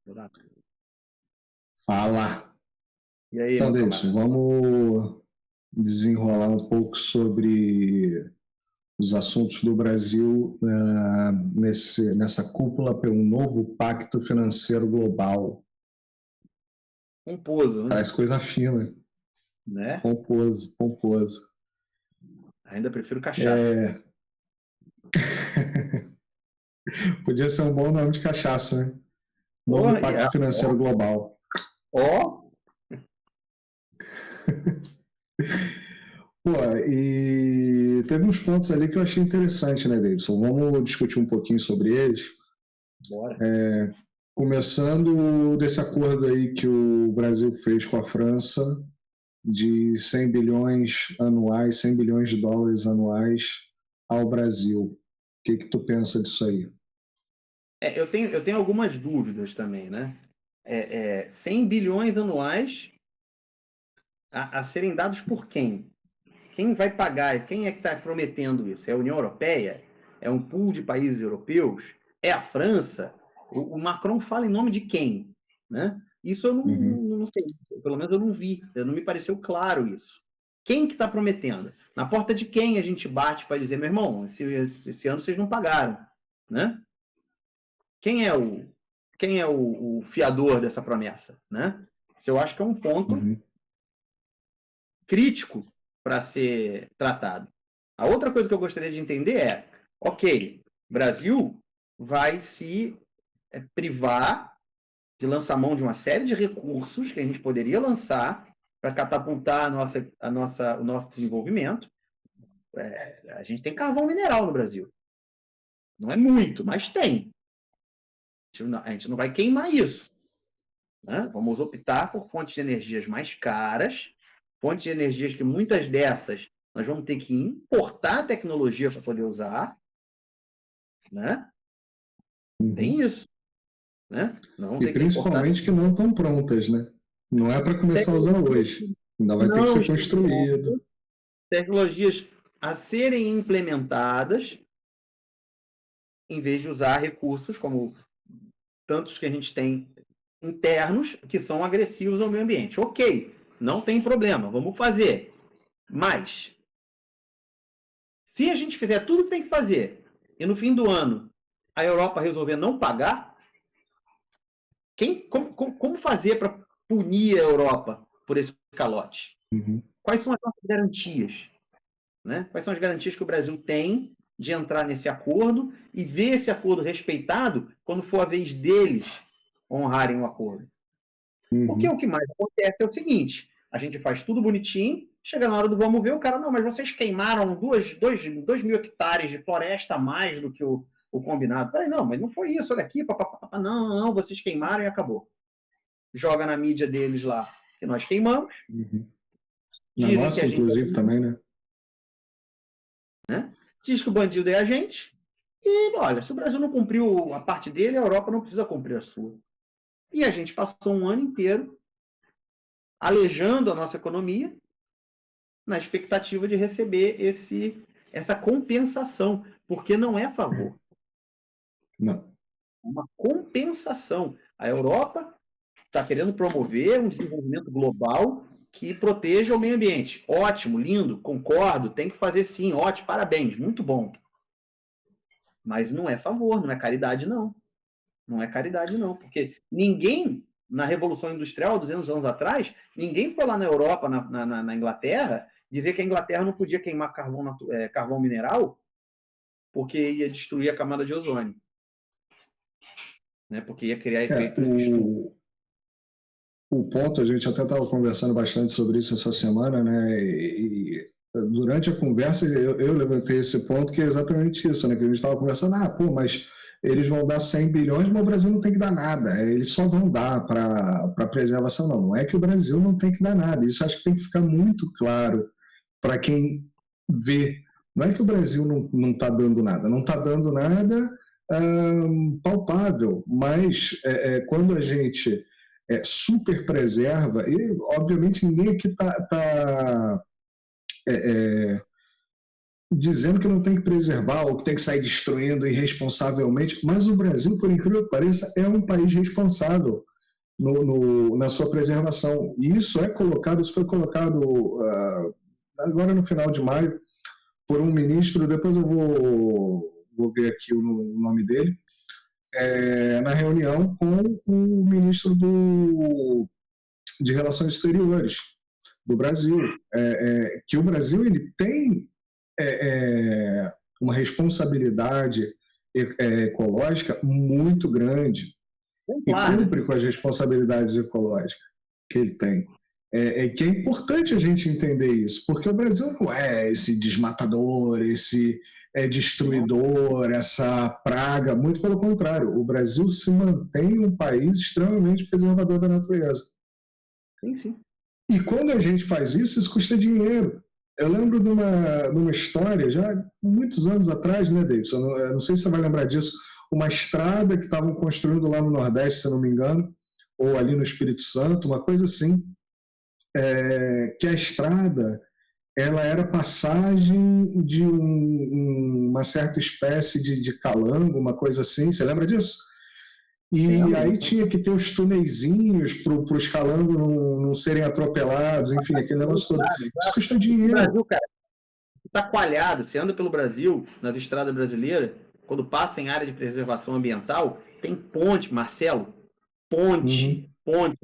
Renato. Fala. E aí, Então, meu Davidson, camarada? vamos desenrolar um pouco sobre os assuntos do Brasil nessa cúpula para um novo pacto financeiro global. Pomposo, né? Parece coisa fina, Né? pomposo, pomposo. Ainda prefiro cachaça. É, podia ser um bom nome de cachaça, né? Novo Porra, Pacto Financeiro Global. ó, Pô, e teve uns pontos ali que eu achei interessante, né, Davidson? Vamos discutir um pouquinho sobre eles. bora. Começando desse acordo aí que o Brasil fez com a França de 100 bilhões anuais, 100 bilhões de dólares anuais ao Brasil. O que tu pensa disso aí? Eu tenho algumas dúvidas também, né? 100 bilhões anuais a serem dados por quem? Quem vai pagar? Quem é que está prometendo isso? É a União Europeia? É um pool de países europeus? É a França? O Macron fala em nome de quem? Né? Isso eu Uhum. não sei. Pelo menos eu não vi. Não me pareceu claro isso. Quem que está prometendo? Na porta de quem a gente bate para dizer, meu irmão, esse ano vocês não pagaram, né? Quem é o fiador dessa promessa, né? Isso eu acho que é um ponto Uhum. crítico para ser tratado. A outra coisa que eu gostaria de entender é, ok, Brasil vai se privar de lançar mão de uma série de recursos que a gente poderia lançar para catapultar o nosso desenvolvimento. A gente tem carvão mineral no Brasil. Não é muito, mas tem. A gente não vai queimar isso. Né? Vamos optar por fontes de energias mais caras, fontes de energias que muitas dessas nós vamos ter que importar tecnologia para poder usar, né? Tem Uhum. isso, né? Nós vamos E ter que importar principalmente que não estão prontas, né? Não é para começar a usar tecnologias hoje. que Ainda vai ter que não ser estão construído. prontas, tecnologias a serem implementadas, em vez de usar recursos como tantos que a gente tem internos que são agressivos ao meio ambiente. Ok, não tem problema, vamos fazer. Mas se a gente fizer tudo que tem que fazer e no fim do ano a Europa resolver não pagar, como fazer para punir a Europa por esse calote? Uhum. Quais são as nossas garantias? Né? Quais são as garantias que o Brasil tem de entrar nesse acordo e ver esse acordo respeitado quando for a vez deles honrarem o acordo? Porque o Uhum. que mais acontece é o seguinte: a gente faz tudo bonitinho, chega na hora do vamos ver, o cara, não, mas vocês queimaram 2.000 hectares de floresta a mais do que o combinado. Peraí, não, mas não foi isso, olha aqui, papapá. Não, vocês queimaram e acabou. Joga na mídia deles lá que nós queimamos, Uhum. Na dizem que nossa, a gente inclusive, também, né? diz que o bandido é a gente, e olha, se o Brasil não cumpriu a parte dele, a Europa não precisa cumprir a sua. E a gente passou um ano inteiro alejando a nossa economia na expectativa de receber essa compensação, porque não é favor, Não. é uma compensação. A Europa está querendo promover um desenvolvimento global que proteja o meio ambiente. Ótimo, lindo, concordo, tem que fazer sim, ótimo, parabéns, muito bom. Mas não é favor, não é caridade, não. Não é caridade, não, porque ninguém, na Revolução Industrial, 200 anos atrás, ninguém foi lá na Europa, na Inglaterra, dizer que a Inglaterra não podia queimar carvão mineral porque ia destruir a camada de ozônio, né? Porque ia criar É, efeito estufa. o ponto, a gente até estava conversando bastante sobre isso essa semana, né? Durante a conversa eu levantei esse ponto que é exatamente isso, né? Que a gente estava conversando, pô, mas eles vão dar 100 bilhões, mas o Brasil não tem que dar nada. Eles só vão dar para preservação, não. Não é que o Brasil não tem que dar nada. Isso acho que tem que ficar muito claro para quem vê. Não é que o Brasil não está dando nada. Não está dando nada palpável, mas quando a gente super preserva, e obviamente ninguém aqui está dizendo que não tem que preservar ou que tem que sair destruindo irresponsavelmente, mas o Brasil, por incrível que pareça, é um país responsável na sua preservação. E isso foi colocado agora no final de maio por um ministro, depois eu vou ver aqui o nome dele, na reunião com o ministro de Relações Exteriores do Brasil, que o Brasil ele tem uma responsabilidade ecológica muito grande e cumpre com as responsabilidades ecológicas que ele tem. Que é importante a gente entender isso, porque o Brasil não é esse desmatador, esse destruidor, essa praga, muito pelo contrário, o Brasil se mantém um país extremamente preservador da natureza. Sim, sim. E quando a gente faz isso, isso custa dinheiro. Eu lembro de uma história, já muitos anos atrás, né, Davidson? Eu não sei se você vai lembrar disso, uma estrada que estavam construindo lá no Nordeste, se eu não me engano, ou ali no Espírito Santo, uma coisa assim, que a estrada ela era passagem de uma certa espécie de calango, uma coisa assim, você lembra disso? E aí tinha que ter os tuneizinhos para os calangos não serem atropelados, enfim, aquele negócio todo. Isso custa dinheiro. Brasil, cara, tá coalhado, você anda pelo Brasil, nas estradas brasileiras, quando passa em área de preservação ambiental, tem ponte, Marcelo, ponte ponte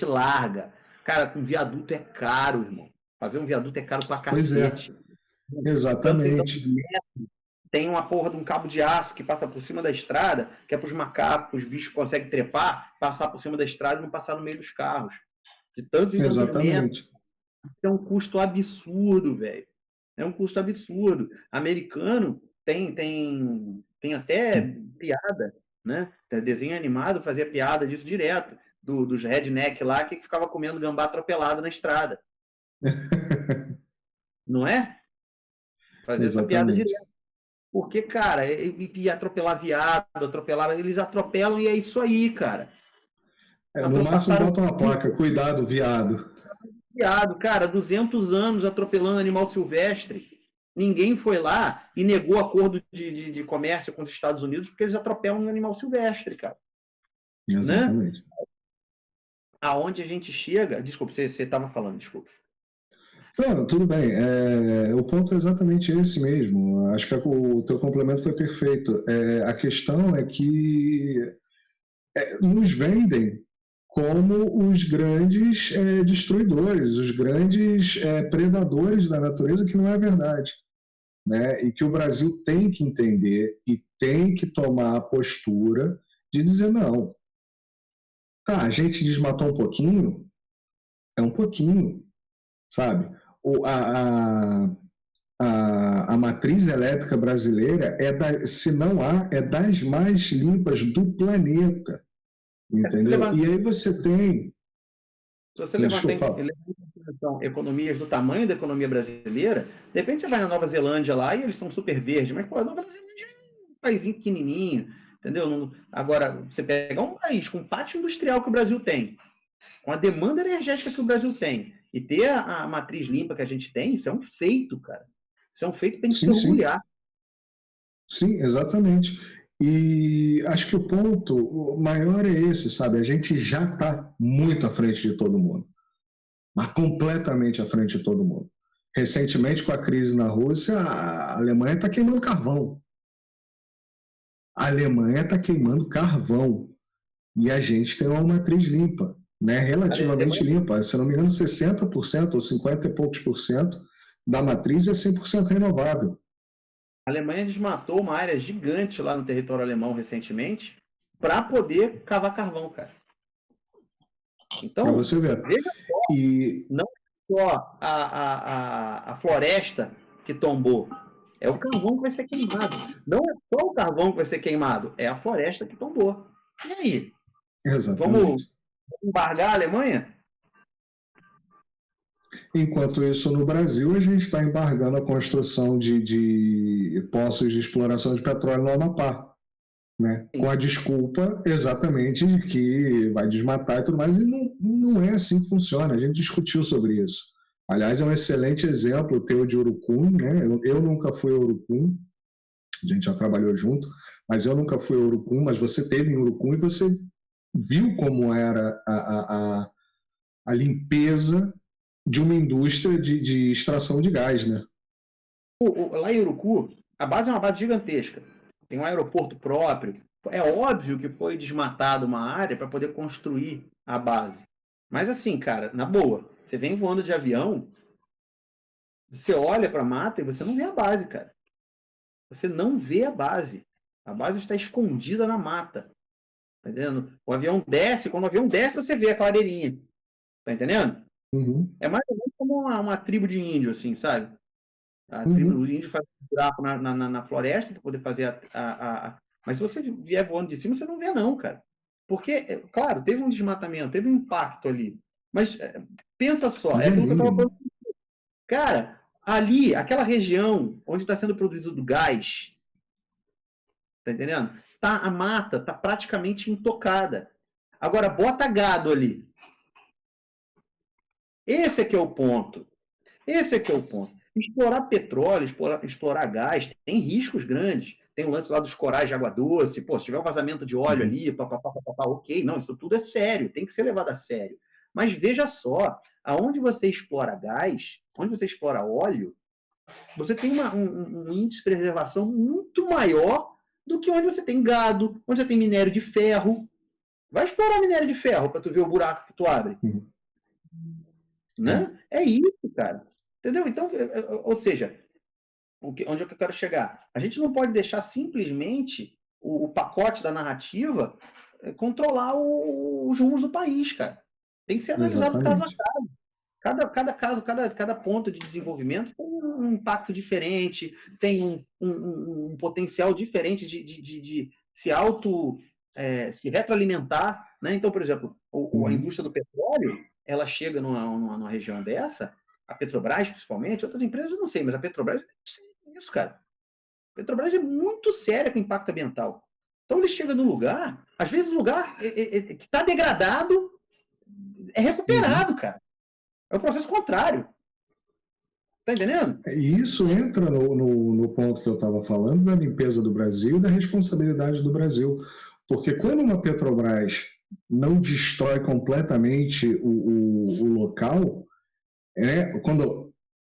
larga. Cara, com viaduto é caro, irmão. Fazer um viaduto é caro pra cacete. Pois é, exatamente. Tem uma porra de um cabo de aço que passa por cima da estrada, que é para os macacos, os bichos conseguem trepar, passar por cima da estrada e não passar no meio dos carros. De tantos Exatamente. É um custo absurdo, velho. É um custo absurdo. Americano tem até piada, né? Desenho animado fazia piada disso direto. Dos redneck lá que ficava comendo gambá atropelado na estrada. Não é? Fazer essa piada direto. Porque, cara, e atropelar viado, eles atropelam e é isso aí, cara. No máximo bota uma placa, cuidado, viado. Viado, cara, 200 anos atropelando animal silvestre. Ninguém foi lá e negou acordo de comércio com os Estados Unidos porque eles atropelam um animal silvestre, cara. Exatamente. Né? Aonde a gente chega... Desculpa, você estava falando, desculpa. Não, tudo bem. O ponto é exatamente esse mesmo. Acho que o teu complemento foi perfeito. A questão é que nos vendem como os grandes destruidores, os grandes predadores da natureza, que não é verdade. Né? E que o Brasil tem que entender e tem que tomar a postura de dizer não. Tá, a gente desmatou um pouquinho, é um pouquinho, sabe? A matriz elétrica brasileira se não há, é das mais limpas do planeta, entendeu? E aí você tem... Se você levantar economias do tamanho da economia brasileira, de repente você vai na Nova Zelândia lá e eles são super verdes, mas pô, a Nova Zelândia é um paísinho pequenininho, entendeu? Agora, você pega um país com o pátio industrial que o Brasil tem, com a demanda energética que o Brasil tem, e ter a matriz limpa que a gente tem, isso é um feito, cara. Isso é um feito que tem que se orgulhar. Sim, exatamente. E acho que o ponto maior é esse, sabe? A gente já está muito à frente de todo mundo. Mas completamente à frente de todo mundo. Recentemente, com a crise na Rússia, a Alemanha está queimando carvão. A Alemanha está queimando carvão. E a gente tem uma matriz limpa, né? Relativamente limpa. Se não me engano, 60% ou 50 e poucos por cento da matriz é 100% renovável. A Alemanha desmatou uma área gigante lá no território alemão recentemente para poder cavar carvão, cara. Então, pra você ver. Veja só, não é só a floresta que tombou, é o carvão que vai ser queimado. Não é só o carvão que vai ser queimado, é a floresta que tombou. E aí? Exatamente. Vamos embargar a Alemanha? Enquanto isso, no Brasil, a gente está embargando a construção de poços de exploração de petróleo no Amapá, né? Com a desculpa exatamente de que vai desmatar e tudo mais, e não é assim que funciona. A gente discutiu sobre isso. Aliás, é um excelente exemplo o teu de Urucum, né? Eu nunca fui a Urucum, a gente já trabalhou junto, mas eu nunca fui a Urucum, mas você teve em Urucum e você viu como era a limpeza de uma indústria de extração de gás, né? Lá em Urucu, a base é uma base gigantesca. Tem um aeroporto próprio. É óbvio que foi desmatada uma área para poder construir a base. Mas assim, cara, na boa, você vem voando de avião, você olha para a mata e você não vê a base, cara. Você não vê a base. A base está escondida na mata. Tá entendendo? O avião desce, quando o avião desce, você vê a clareirinha. Tá entendendo? Uhum, É mais ou menos como uma tribo de índio, assim, sabe? A tribo uhum. dos índios faz um buraco na floresta para poder fazer Mas se você vier voando de cima, você não vê, não, cara. Porque, claro, teve um desmatamento, teve um impacto ali. Mas pensa só, é Mas é aquilo que eu estava mínimo. falando. Cara, ali, aquela região onde está sendo produzido gás, tá entendendo? Tá, a mata tá praticamente intocada. Agora, bota gado ali. Esse é que é o ponto. Esse é que é o ponto. Explorar petróleo, explorar gás, tem riscos grandes. Tem o lance lá dos corais de água doce. Pô, se tiver um vazamento de óleo Uhum. ali, ok. Não, isso tudo é sério, tem que ser levado a sério. Mas veja só, aonde você explora gás, onde você explora óleo, você tem um índice de preservação muito maior do que onde você tem gado, onde você tem minério de ferro. Vai explorar minério de ferro para tu ver o buraco que tu abre. Uhum. É. Né? É isso, cara. Entendeu? Então, ou seja, onde é que eu quero chegar? A gente não pode deixar simplesmente o pacote da narrativa controlar os rumos do país, cara. Tem que ser analisado caso a Exatamente. caso. Cada caso, cada ponto de desenvolvimento tem um impacto diferente, tem um potencial diferente de se se retroalimentar. Né? Então, por exemplo, a Uhum. indústria do petróleo, ela chega numa região dessa, a Petrobras principalmente, outras empresas eu não sei, mas a Petrobras é isso, cara. A Petrobras é muito séria com o impacto ambiental. Então ele chega num lugar, às vezes o lugar que está degradado é Uhum. recuperado, cara. É o processo contrário. Tá entendendo? E isso entra no ponto que eu estava falando da limpeza do Brasil e da responsabilidade do Brasil. Porque quando uma Petrobras não destrói completamente o local, quando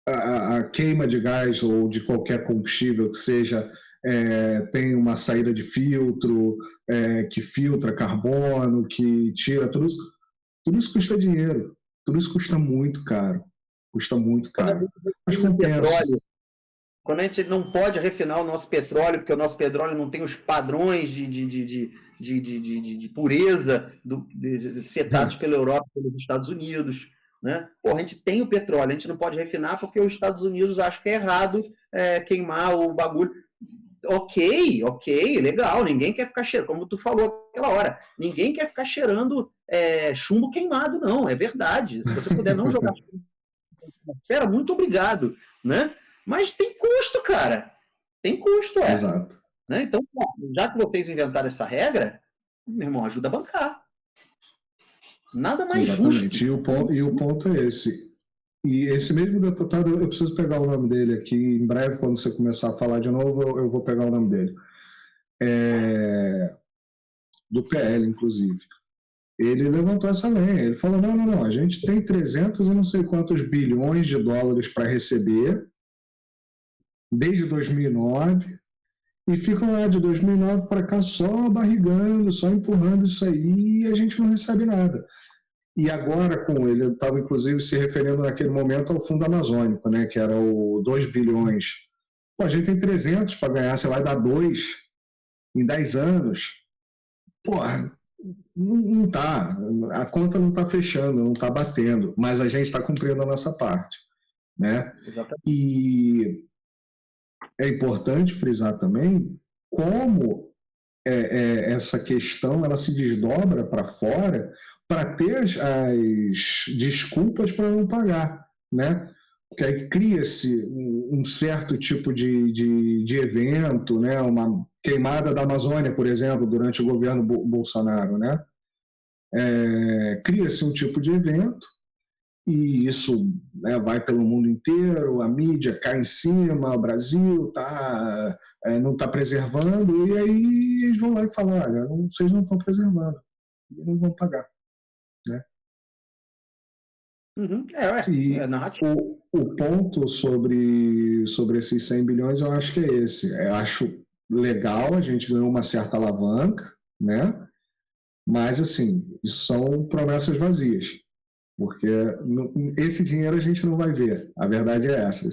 a queima de gás ou de qualquer combustível que seja tem uma saída de filtro, que filtra carbono, que tira tudo isso custa dinheiro, tudo isso custa muito caro, custa muito Quando a caro, gente mas refina o compensa. petróleo, quando a gente não pode refinar o nosso petróleo, porque o nosso petróleo não tem os padrões de pureza setados pela Europa e pelos Estados Unidos. Né? Pô, a gente tem o petróleo, a gente não pode refinar porque os Estados Unidos acham que é errado queimar o bagulho. Ok, legal. Ninguém quer ficar cheirando, como tu falou aquela hora, ninguém quer ficar cheirando chumbo queimado, não. É verdade. Se você puder não jogar chumbo na atmosfera, muito obrigado. Né? Mas tem custo, cara. Tem custo, Exato, Né? Então, já que vocês inventaram essa regra, meu irmão, ajuda a bancar. Nada mais justo. exatamente. E o ponto é esse. E esse mesmo deputado, eu preciso pegar o nome dele aqui, em breve, quando você começar a falar de novo, eu vou pegar o nome dele. Do PL, inclusive. Ele levantou essa lenha, ele falou, não, a gente tem 300 e não sei quantos bilhões de dólares para receber, desde 2009, e ficam lá de 2009 para cá só barrigando, só empurrando isso aí, e a gente não recebe nada. E agora, com ele, eu estava inclusive se referindo naquele momento ao Fundo Amazônico, né, que era o 2 bilhões. Pô, a gente tem 300 para ganhar, você vai dar 2 em 10 anos. Porra, não tá, a conta não está fechando, não está batendo, mas a gente está cumprindo a nossa parte, né? Exatamente. E é importante frisar também como essa questão ela se desdobra para fora para ter as desculpas para não pagar, né? Porque aí cria-se um certo tipo de evento, né? Uma queimada da Amazônia, por exemplo, durante o governo Bolsonaro, né? Cria-se um tipo de evento e isso, né, vai pelo mundo inteiro, a mídia cai em cima, o Brasil não está preservando, e aí eles vão lá e falam, olha, vocês não estão preservando, e não vão pagar. Né? Uhum. E Narrativa. o ponto sobre esses 100 bilhões, eu acho que é esse. Eu acho legal, a gente ganhou uma certa alavanca, né? Mas, assim, isso são promessas vazias, porque esse dinheiro a gente não vai ver. A verdade é essa.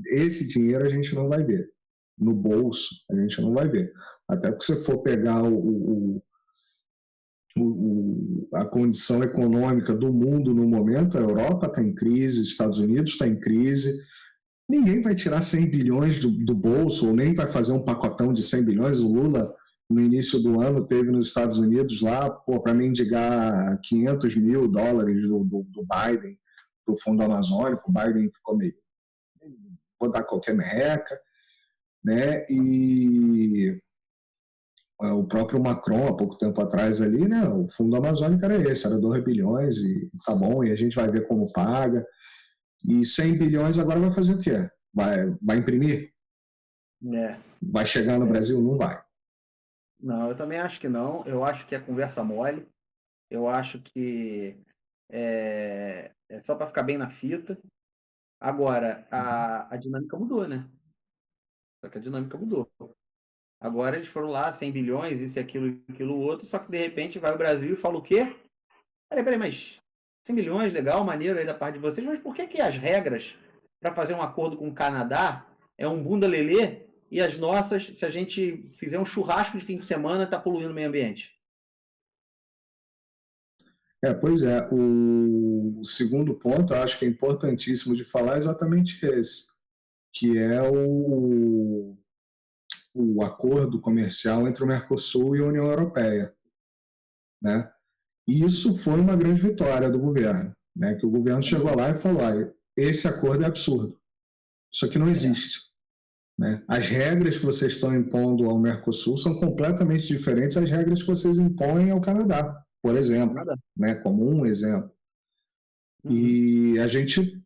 Esse dinheiro a gente não vai ver. No bolso, a gente não vai ver. Até porque se você for pegar a condição econômica do mundo no momento, a Europa está em crise, os Estados Unidos está em crise, ninguém vai tirar 100 bilhões do bolso, ou nem vai fazer um pacotão de 100 bilhões. O Lula, no início do ano, teve nos Estados Unidos lá, para mendigar $500 mil do Biden para o Fundo Amazônico. O Biden ficou meio, vou dar qualquer merreca, né? E o próprio Macron, há pouco tempo atrás ali, né, o Fundo Amazônico era esse, era 2 bilhões e tá bom, e a gente vai ver como paga. E 100 bilhões agora vai fazer o quê? Vai imprimir? Vai chegar no Brasil? Não vai. Não, eu também acho que não. Eu acho que é conversa mole. Eu acho que é só para ficar bem na fita. Agora, a dinâmica mudou, né? Só que a dinâmica mudou. Agora eles foram lá, 100 bilhões, isso e aquilo outro, só que de repente vai o Brasil e fala o quê? Peraí, mas 100 bilhões, legal, maneiro aí da parte de vocês, mas por que as regras para fazer um acordo com o Canadá é um bunda lelê e as nossas, se a gente fizer um churrasco de fim de semana, está poluindo o meio ambiente? Pois é. O segundo ponto, eu acho que é importantíssimo de falar, é exatamente esse, que é o acordo comercial entre o Mercosul e a União Europeia, né? E isso foi uma grande vitória do governo, né? Que o governo chegou lá e falou: esse acordo é absurdo, isso aqui não existe. Né? As regras que vocês estão impondo ao Mercosul são completamente diferentes das regras que vocês impõem ao Canadá, por exemplo, né? Como um exemplo. E a gente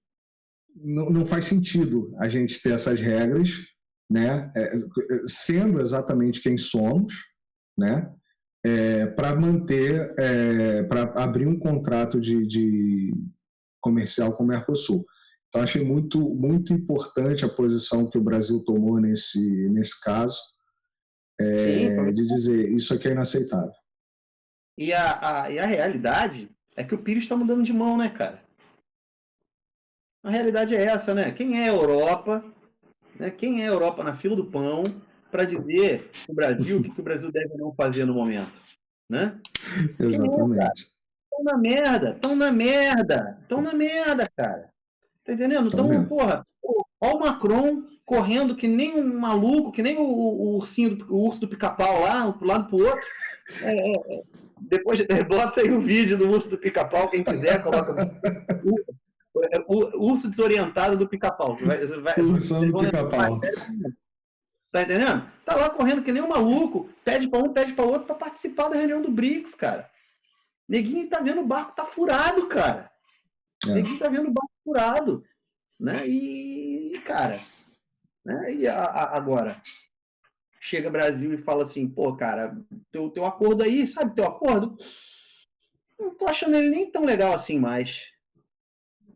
não faz sentido a gente ter essas regras, né? Sendo exatamente quem somos, né? Para manter, para abrir um contrato de comercial com o Mercosul. Então, achei muito, muito importante a posição que o Brasil tomou nesse caso, de dizer isso aqui é inaceitável. E a realidade é que o Pires está mudando de mão, né, cara? A realidade é essa, né? Quem é a Europa, né? Quem é a Europa na fila do pão para dizer o Brasil o que o Brasil deve não fazer no momento, né? Exatamente. Estão na merda, cara. Tá entendendo? Então, porra, olha o Macron correndo que nem um maluco, que nem o ursinho, o urso do pica-pau lá, pro lado pro outro. Depois bota aí o vídeo do urso do pica-pau, quem quiser, coloca o urso desorientado do pica-pau. O ursão do pica-pau. Tá entendendo? Tá lá correndo que nem um maluco, pede pra um, pede pra outro pra participar da reunião do BRICS, cara. Neguinho tá vendo o barco tá furado, cara. Neguinho tá vendo o barco furado. Né? E cara, né? E agora chega Brasil e fala assim, pô, cara, teu acordo aí, sabe teu acordo? Não tô achando ele nem tão legal assim mais.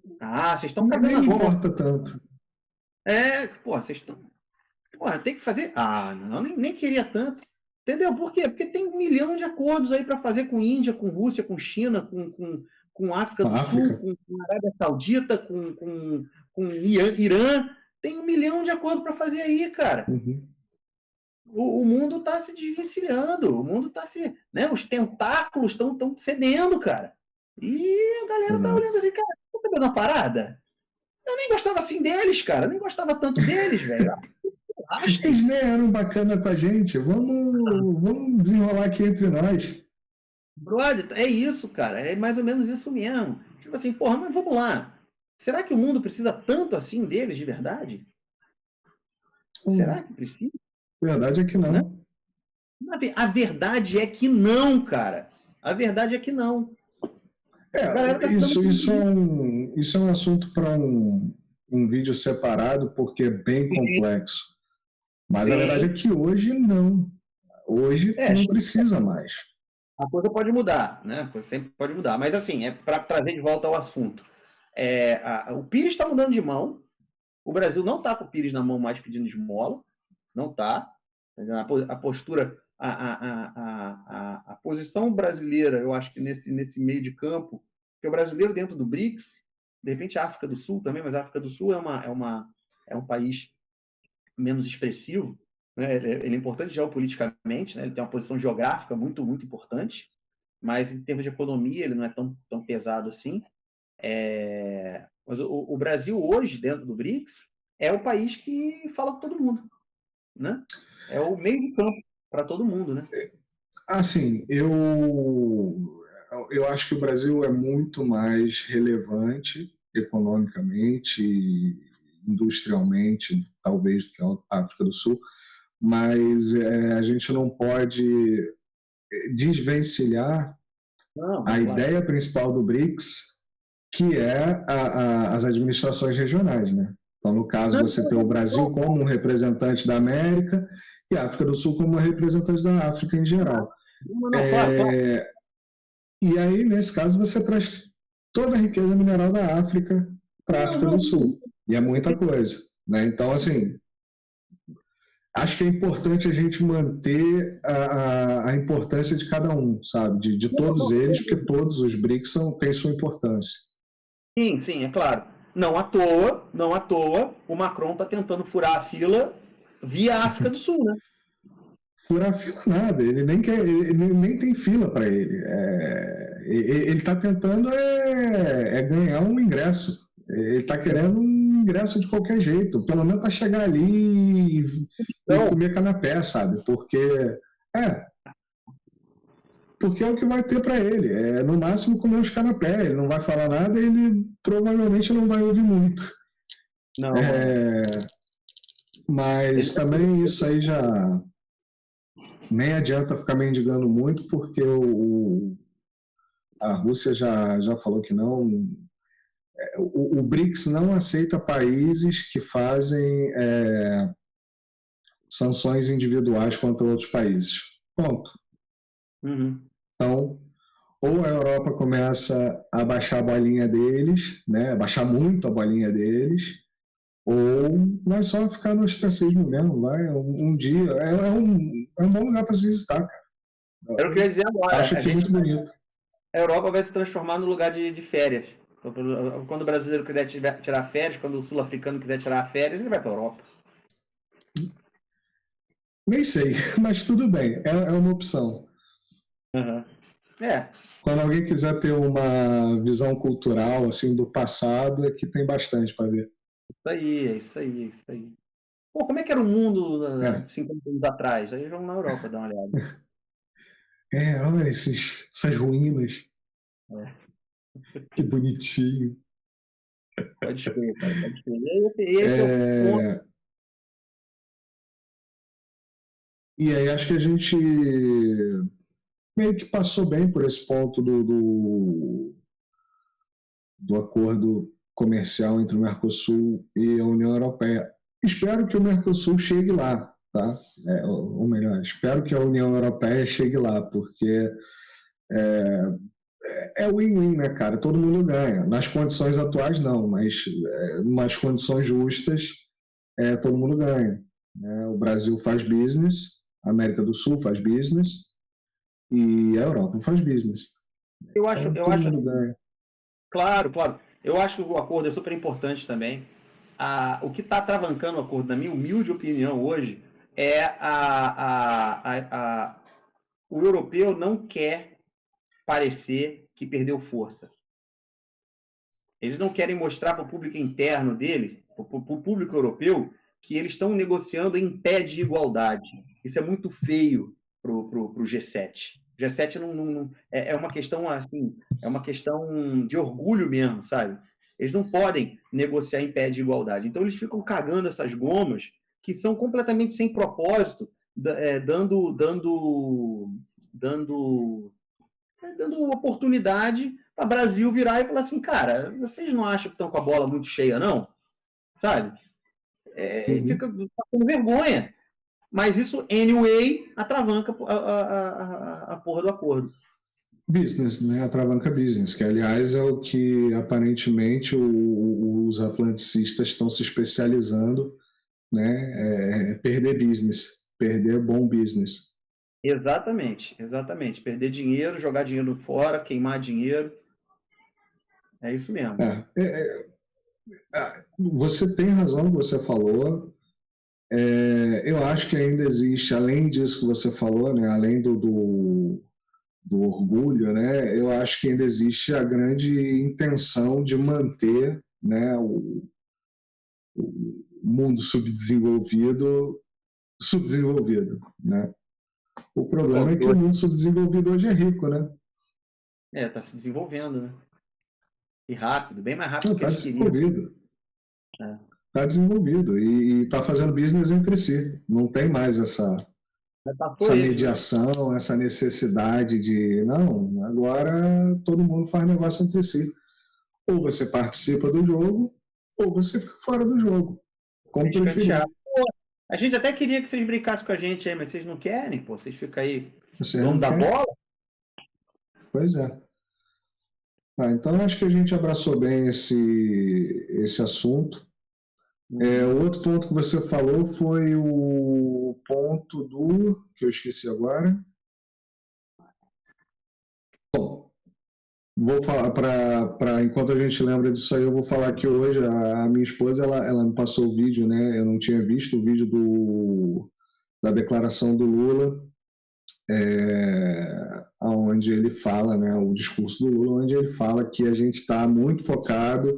Vocês estão cagando nem a me importa tanto. Vocês estão... tem que fazer... não, nem queria tanto. Entendeu? Por quê? Porque tem 1 milhão de acordos aí para fazer com Índia, com Rússia, com China, com África do Sul, com Arábia Saudita, com Irã. Tem 1 milhão de acordos para fazer aí, cara. O mundo está se desvencilhando, o mundo está se... Né, os tentáculos estão cedendo, cara. E a galera tá olhando assim, cara, tá sabendo uma parada? Eu nem gostava assim deles, cara. Eu nem gostava tanto deles, velho. Eles nem eram bacana com a gente. Vamos desenrolar aqui entre nós. Brother, é isso, cara. É mais ou menos isso mesmo. Tipo assim, porra, mas vamos lá. Será que o mundo precisa tanto assim deles de verdade? Será que precisa? A verdade é que não. Né? A verdade é que não, cara. A verdade é que não. A galera tá se dando Isso é um assunto para um vídeo separado, porque é bem complexo. Mas a verdade é que hoje não. Hoje não precisa mais. A coisa pode mudar, né? A coisa sempre pode mudar. Mas, assim, para trazer de volta ao assunto. O Pires está mudando de mão. O Brasil não está com o Pires na mão mais pedindo esmola. Não está. A postura, a posição brasileira, eu acho que nesse meio de campo, que o brasileiro dentro do BRICS, de repente a África do Sul também, mas a África do Sul é um país menos expressivo, né? Ele é importante geopoliticamente, né? Ele tem uma posição geográfica muito, muito importante, mas em termos de economia ele não é tão pesado assim. Mas o Brasil hoje, dentro do BRICS, é o país que fala com todo mundo, né? É o meio de campo para todo mundo, né? Assim, eu acho que o Brasil é muito mais relevante economicamente, industrialmente, talvez, do que a África do Sul, mas a gente não pode desvencilhar a ideia principal do BRICS, que é as administrações regionais, né? Então, no caso, você tem o Brasil como um representante da América e a África do Sul como uma representante da África em geral. Claro. E aí, nesse caso, você traz toda a riqueza mineral da África para a África do Sul. E é muita coisa, né? Então, assim, acho que é importante a gente manter a importância de cada um, sabe? De todos eles, porque todos os BRICS têm sua importância. Sim, é claro. Não à toa, o Macron está tentando furar a fila via África do Sul, né? Furar fila nada, ele nem tem fila para ele. Ele está tentando ganhar um ingresso. Ele está querendo um ingresso de qualquer jeito, pelo menos para chegar ali e comer canapé, sabe? Porque é o que vai ter para ele. No máximo comer uns canapé, ele não vai falar nada e ele provavelmente não vai ouvir muito. Não. Mas também isso aí já nem adianta ficar mendigando muito, porque a Rússia já falou que não. O BRICS não aceita países que fazem sanções individuais contra outros países. Ponto. Uhum. Então, ou a Europa começa a baixar a bolinha deles, né, baixar muito a bolinha deles, ou vai só ficar no ostracismo mesmo. Vai um dia. É um bom lugar para se visitar, cara. Era o que eu ia dizer agora. Acho que é muito bonito. A Europa vai se transformar no lugar de férias. Quando o brasileiro quiser tirar férias, quando o sul-africano quiser tirar férias, ele vai para a Europa. Nem sei, mas tudo bem, é uma opção. Uhum. Quando alguém quiser ter uma visão cultural assim do passado, aqui tem bastante para ver. Isso aí. Pô, como é que era o mundo 50 anos atrás? Aí vamos na Europa dar uma olhada. Olha essas ruínas. Que bonitinho. Pode escrever, cara, pode escrever. Esse é o ponto. E aí acho que a gente meio que passou bem por esse ponto do acordo comercial entre o Mercosul e a União Europeia. Espero que o Mercosul chegue lá, tá? Ou melhor, espero que a União Europeia chegue lá, porque é win-win, né, cara? Todo mundo ganha. Nas condições atuais, não, mas nas condições justas, todo mundo ganha. Né? O Brasil faz business, a América do Sul faz business e a Europa faz business. Eu acho, todo mundo ganha. Claro. Eu acho que o acordo é super importante também. O que está travancando o acordo, na minha humilde opinião hoje, é o europeu não quer parecer que perdeu força. Eles não querem mostrar para o público interno deles, para o público europeu, que eles estão negociando em pé de igualdade. Isso é muito feio para o G7. O G7 é uma questão assim, é uma questão de orgulho mesmo, sabe? Eles não podem negociar em pé de igualdade. Então eles ficam cagando essas gomas que são completamente sem propósito, dando dando oportunidade para o Brasil virar e falar assim, cara, vocês não acham que estão com a bola muito cheia, não? Sabe? Fica com vergonha. Mas isso, anyway, atravanca a porra do acordo. Business, né? Atravanca business, que aliás é o que aparentemente os atlanticistas estão se especializando, né? Perder business, perder bom business. Exatamente, exatamente. Perder dinheiro, jogar dinheiro fora, queimar dinheiro. É isso mesmo. Você tem razão no que você falou. Eu acho que ainda existe, além disso que você falou, né? Além do orgulho, né? Eu acho que ainda existe a grande intenção de manter, né, o mundo subdesenvolvido, né? O problema é que o mundo subdesenvolvido hoje é rico, né? Tá se desenvolvendo, né? E rápido, bem mais rápido que Está eles queriam. desenvolvido. Está desenvolvido e está fazendo business entre si. Não tem mais essa mediação, essa necessidade de, não, agora todo mundo faz negócio entre si. Ou você participa do jogo, ou você fica fora do jogo. Como preferir. A gente até queria que vocês brincassem com a gente aí, mas vocês não querem, pô. Vocês ficam aí dono da bola. Pois é. Então acho que a gente abraçou bem esse assunto. O outro ponto que você falou foi o ponto que eu esqueci agora. Bom, vou falar enquanto a gente lembra disso aí, eu vou falar que hoje a minha esposa ela me passou o vídeo, né? Eu não tinha visto o vídeo da declaração do Lula, onde ele fala, né? O discurso do Lula, onde ele fala que a gente está muito focado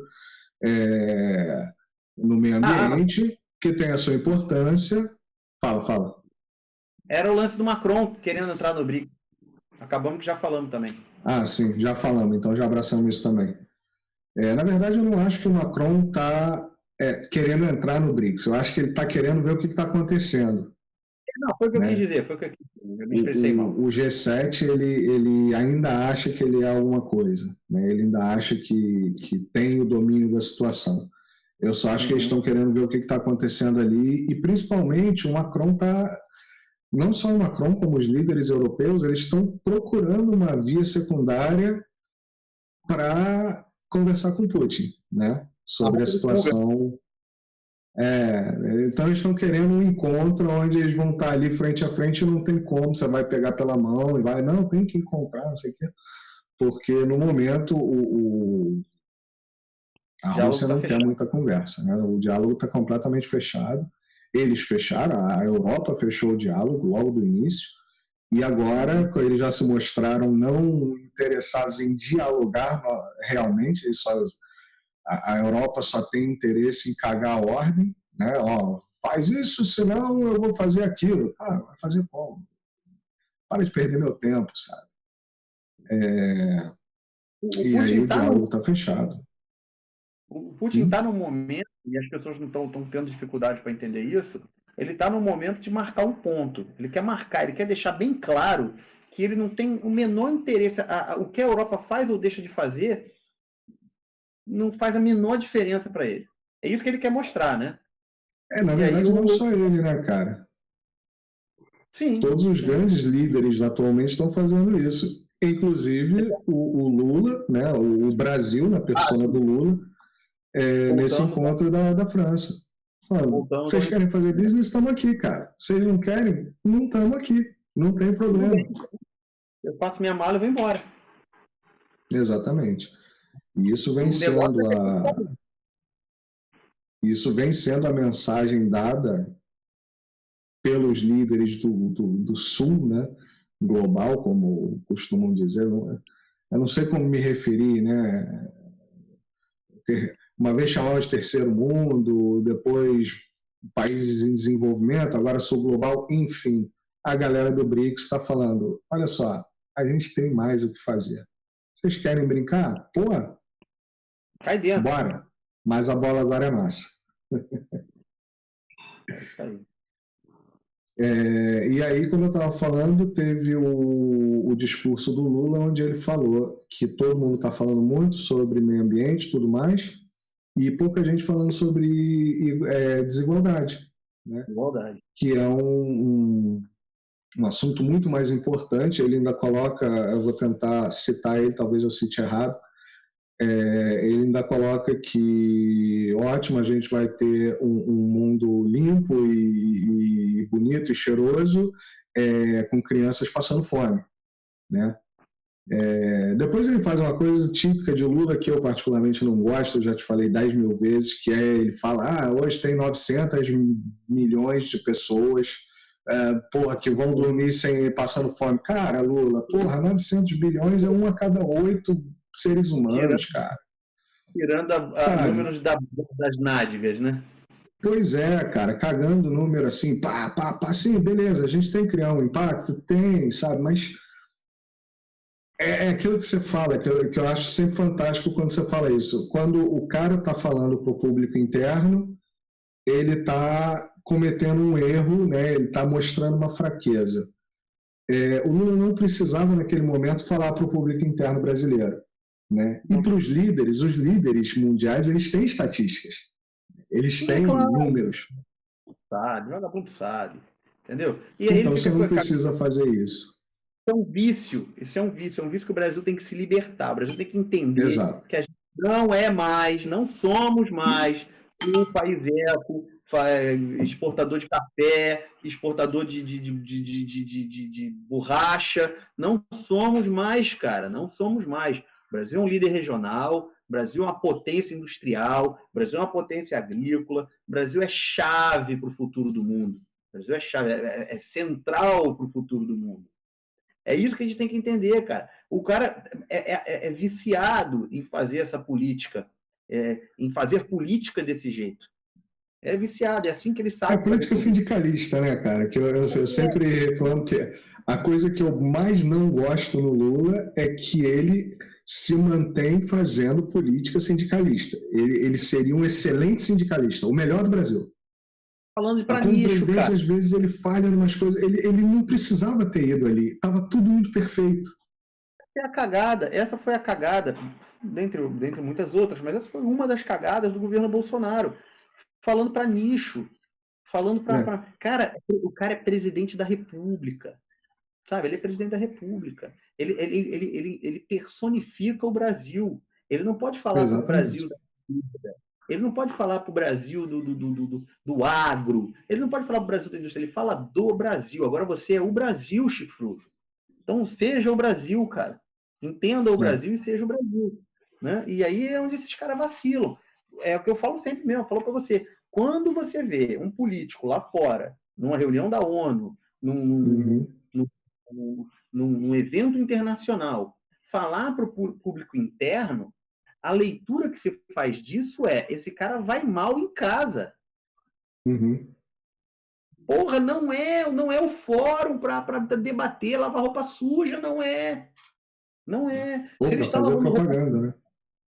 no meio ambiente, que tem a sua importância. Fala. Era o lance do Macron querendo entrar no BRICS. Acabamos que já falamos também. Sim, já falamos, então já abraçamos isso também. Na verdade, eu não acho que o Macron está querendo entrar no BRICS. Eu acho que ele está querendo ver o que está acontecendo. Não, foi o que eu quis dizer, foi o que eu quis dizer. Eu me expressei mal. O G7, ele ainda acha que ele é alguma coisa, né? Ele ainda acha que tem o domínio da situação. Eu só acho que eles estão querendo ver o que está acontecendo ali, e principalmente o Macron está, não só o Macron, como os líderes europeus, eles estão procurando uma via secundária para conversar com Putin, né? Sobre a situação. Então eles estão querendo um encontro onde eles vão estar ali frente a frente e não tem como, você vai pegar pela mão e vai, não, tem que encontrar, não sei o quê. Porque no momento a Rússia não quer muita conversa, né? O diálogo está completamente fechado. Eles fecharam, a Europa fechou o diálogo logo do início, e agora eles já se mostraram não interessados em dialogar realmente, a Europa só tem interesse em cagar a ordem, né? Faz isso, senão eu vou fazer aquilo. Vai fazer como? Para de perder meu tempo, sabe? E aí o diálogo está fechado. O Putin está num momento, e as pessoas não estão tendo dificuldade para entender isso, ele está no momento de marcar um ponto. Ele quer marcar, ele quer deixar bem claro que ele não tem o menor interesse. O que a Europa faz ou deixa de fazer não faz a menor diferença para ele. É isso que ele quer mostrar, né? Na verdade, não só ele, né, cara? Sim. Todos os grandes líderes atualmente estão fazendo isso. Inclusive o Lula, né, o Brasil, na persona do Lula, nesse encontro da França. Vocês querem fazer business? Estamos aqui, cara. Vocês não querem? Não estamos aqui. Não tem problema. Eu faço minha mala e vou embora. Exatamente. E isso vem sendo a mensagem dada pelos líderes do Sul, né? Global, como costumam dizer. Eu não sei como me referir, né? Uma vez chamava de terceiro mundo, depois países em desenvolvimento, agora Sul global, enfim. A galera do BRICS está falando, olha só, a gente tem mais o que fazer. Vocês querem brincar? Pô, cai dentro. Bora. Mas a bola agora é massa. E aí, como eu estava falando, teve o discurso do Lula, onde ele falou que todo mundo está falando muito sobre meio ambiente e tudo mais, e pouca gente falando sobre desigualdade, né? Igualdade. Que é um assunto muito mais importante. Ele ainda coloca, eu vou tentar citar ele, talvez eu cite errado, ele ainda coloca que ótimo, a gente vai ter um mundo limpo e bonito e cheiroso, com crianças passando fome, né? Depois ele faz uma coisa típica de Lula que eu particularmente não gosto, eu já te falei 10 mil vezes, que é ele fala, hoje tem 900 milhões de pessoas, porra, que vão dormir passando fome. Cara, Lula, porra, 900 bilhões é um a cada 8 seres humanos, cara. Tirando números das nádegas, né? Pois é, cara, cagando o número assim, pá, sim, beleza, a gente tem que criar um impacto? Tem, sabe, mas é aquilo que você fala, que eu acho sempre fantástico quando você fala isso. Quando o cara está falando para o público interno, ele está cometendo um erro, né? Ele está mostrando uma fraqueza. O Lula não precisava, naquele momento, falar para o público interno brasileiro. Né? E para os líderes mundiais, eles têm estatísticas. Eles têm números. Sabe, vagabundo sabe. Entendeu? E então você não precisa fazer isso. Isso é um vício, é um vício que o Brasil tem que se libertar. O Brasil tem que entender Exato. que a gente não é mais, não somos mais um país eco, exportador de café, exportador de borracha. Não somos mais, cara, não somos mais. O Brasil é um líder regional, o Brasil é uma potência industrial, o Brasil é uma potência agrícola, o Brasil é chave para o futuro do mundo. O Brasil é chave, é central para o futuro do mundo. É isso que a gente tem que entender, cara. O cara é viciado em fazer essa política, em fazer política desse jeito. É viciado, é assim que ele sabe. É política sindicalista, né, cara? Que eu sempre reclamo que a coisa que eu mais não gosto no Lula é que ele se mantém fazendo política sindicalista. Ele seria um excelente sindicalista, o melhor do Brasil. Falando para como nicho, presidente, cara. Às vezes ele falha em umas coisas. Ele não precisava ter ido ali. Estava tudo muito perfeito. Essa foi a cagada, dentre muitas outras, mas essa foi uma das cagadas do governo Bolsonaro. Falando para nicho. Falando para. Cara, o cara é presidente da República. Sabe? Ele é presidente da República. Ele personifica o Brasil. Ele não pode falar para o Brasil da República. Ele não pode falar para o Brasil do agro. Ele não pode falar para o Brasil da indústria. Ele fala do Brasil. Agora você é o Brasil, Chifrudo. Então seja o Brasil, cara. Entenda o Brasil e seja o Brasil. Né? E aí é onde esses caras vacilam. É o que eu falo sempre mesmo. Eu falo para você. Quando você vê um político lá fora, numa reunião da ONU, num evento internacional, falar para o público interno, a leitura que se faz disso é: esse cara vai mal em casa. Porra, não é o fórum para debater, lavar roupa suja, não é. Não é. Ou para fazer propaganda, né?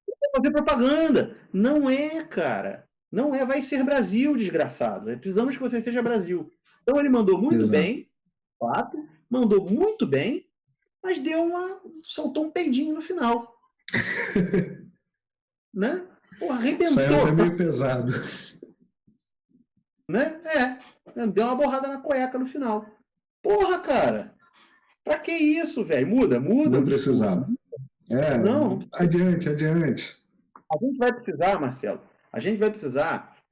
Para fazer propaganda. Não é, cara. Não é. Vai ser Brasil, desgraçado. Precisamos que você seja Brasil. Então ele mandou muito bem, fato, mandou muito bem, mas soltou um peidinho no final. Né? Porra, arrebentou. Saiu até meio pesado. Né? Deu uma borrada na cueca no final. Porra, cara. Pra que isso, velho? Muda. Não precisava. Não. Adiante. A gente vai precisar, Marcelo,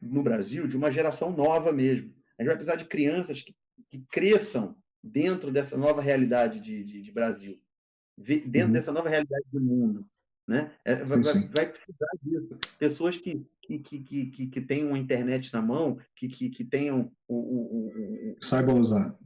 no Brasil, de uma geração nova mesmo. A gente vai precisar de crianças que cresçam dentro dessa nova realidade de Brasil, dentro dessa nova realidade do mundo. Né? Vai precisar disso. Pessoas que tenham uma internet na mão, que tenham saibam usar,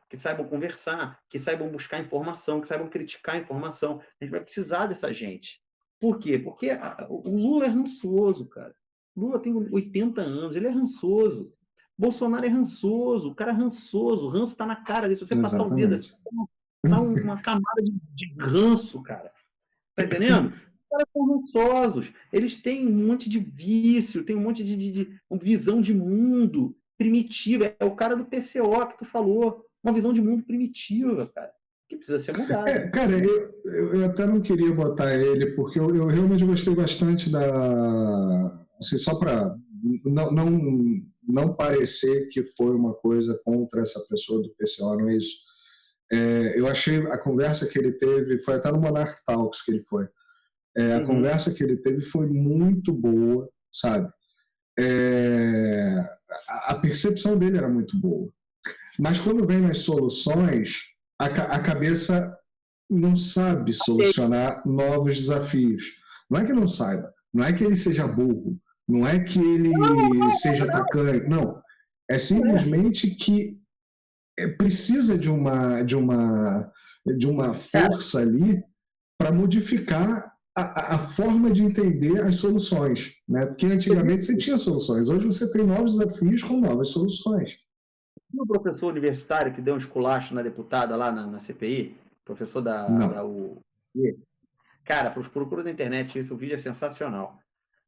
que saibam conversar, que saibam buscar informação, que saibam criticar a informação. A gente vai precisar dessa gente. Por quê? Porque o Lula é rançoso, cara. O Lula tem 80 anos, ele é rançoso. Bolsonaro é rançoso, o cara é rançoso, o ranço está na cara dele. Se você passar o dedo, tá uma camada de ranço, cara. Tá entendendo? Os caras são rançosos. Eles têm um monte de vício, têm um monte de visão de mundo primitiva, é o cara do PCO que tu falou, uma visão de mundo primitiva, cara, que precisa ser mudada. Cara, eu até não queria botar ele, porque eu realmente gostei bastante da. Assim, só para não parecer que foi uma coisa contra essa pessoa do PCO, não é isso. Eu achei a conversa que ele teve, foi até no Monarch Talks que ele foi. A conversa que ele teve foi muito boa, sabe? A percepção dele era muito boa. Mas quando vem nas soluções, a cabeça não sabe solucionar novos desafios. Não é que não saiba, não é que ele seja burro, não é que ele seja tacanho, não. É simplesmente que precisa de uma força ali para modificar a forma de entender as soluções, né? Porque antigamente você tinha soluções, hoje você tem novos desafios com novas soluções. O professor universitário que deu um esculacho na deputada lá na CPI, professor da U. Cara, procura na internet isso, o vídeo é sensacional.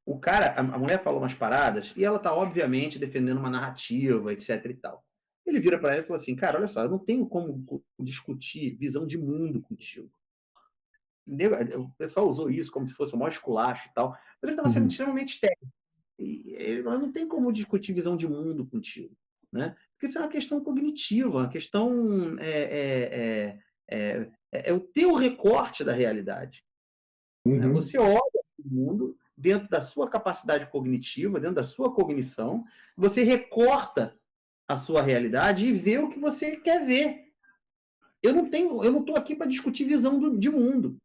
O cara, a mulher falou umas paradas e ela tá obviamente defendendo uma narrativa, etc e tal. Ele vira para ela e falou assim, cara, olha só, eu não tenho como discutir visão de mundo contigo. O pessoal usou isso como se fosse o maior esculacho e tal, mas ele estava sendo extremamente técnico. E eu não tenho como discutir visão de mundo contigo, né? Porque isso é uma questão cognitiva, uma questão é o teu recorte da realidade. Né? Você olha o mundo dentro da sua capacidade cognitiva, dentro da sua cognição, você recorta a sua realidade e vê o que você quer ver. Eu não estou aqui para discutir visão de mundo.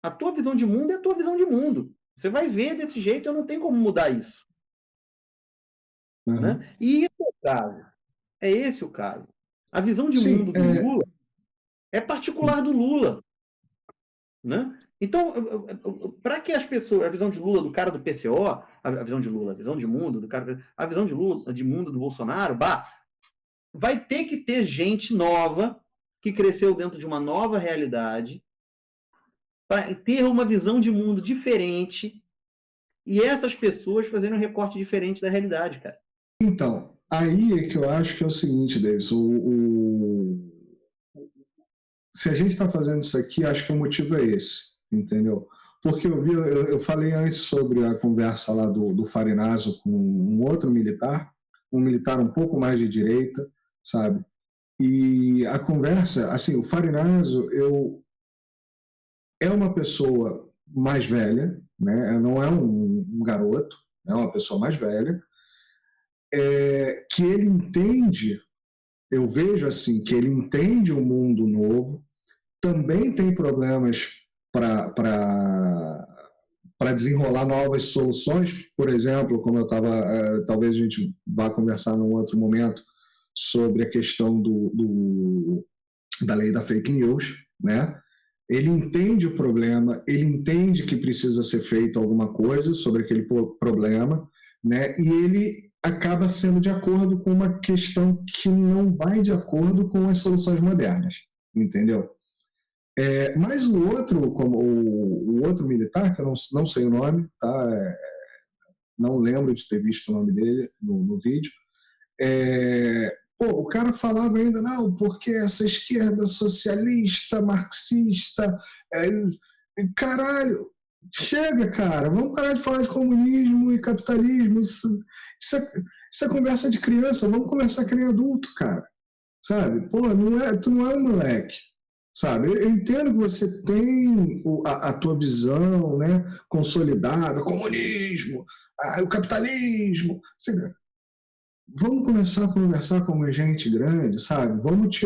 A tua visão de mundo é a tua visão de mundo. Você vai ver desse jeito, eu não tenho como mudar isso. Né? E isso é o caso. É esse o caso. A visão de mundo do Lula é particular do Lula. Né? Então, para que as pessoas, a visão de Lula do cara do PCO, a visão de Lula, a visão de mundo do cara, a visão de Lula, de mundo do Bolsonaro, vai ter que ter gente nova que cresceu dentro de uma nova realidade para ter uma visão de mundo diferente e essas pessoas fazendo um recorte diferente da realidade, cara. Então, aí é que eu acho que é o seguinte, Davis, se a gente está fazendo isso aqui, acho que o motivo é esse, entendeu? Porque eu falei antes sobre a conversa lá do Farinazo com um outro militar, um militar um pouco mais de direita, sabe? E a conversa, assim, o Farinazo, é uma pessoa mais velha, né? Não é um garoto, é uma pessoa mais velha, que ele entende, eu vejo assim, que ele entende o mundo novo, também tem problemas para desenrolar novas soluções, por exemplo, como eu estava, talvez a gente vá conversar num outro momento sobre a questão da lei da fake news, né? Ele entende o problema, ele entende que precisa ser feito alguma coisa sobre aquele problema, né? E ele acaba sendo de acordo com uma questão que não vai de acordo com as soluções modernas, entendeu? Mas o outro, como o outro militar, que eu não sei o nome, tá? Não lembro de ter visto o nome dele no vídeo. O cara falava ainda, não, porque essa esquerda socialista, marxista, caralho, chega, cara, vamos parar de falar de comunismo e capitalismo, isso é conversa de criança, vamos conversar que nem adulto, cara, sabe? Pô, tu não é um moleque, sabe? Eu entendo que você tem a tua visão, né, consolidada, comunismo, o capitalismo, vamos começar a conversar como gente grande, sabe? Vamos